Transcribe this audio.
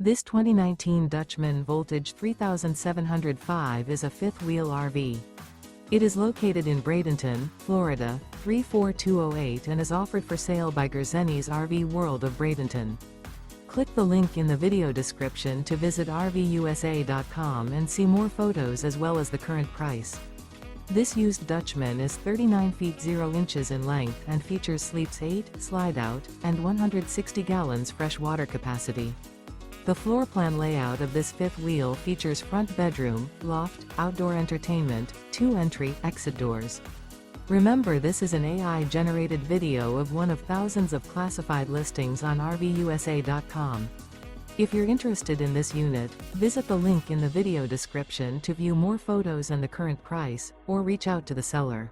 This 2019 Dutchmen Voltage 3705 is a fifth-wheel RV. It is located in Bradenton, Florida, 34208 and is offered for sale by Gerzeny's RV World of Bradenton. Click the link in the video description to visit RVUSA.com and see more photos as well as the current price. This used Dutchman is 39 feet 0 inches in length and features sleeps 8, Slideout, and 160 gallons fresh water capacity. The floor plan layout of this fifth wheel features front bedroom, loft, outdoor entertainment, 2 entry/exit doors. Remember, this is an AI-generated video of one of thousands of classified listings on RVUSA.com. If you're interested in this unit, visit the link in the video description to view more photos and the current price, or reach out to the seller.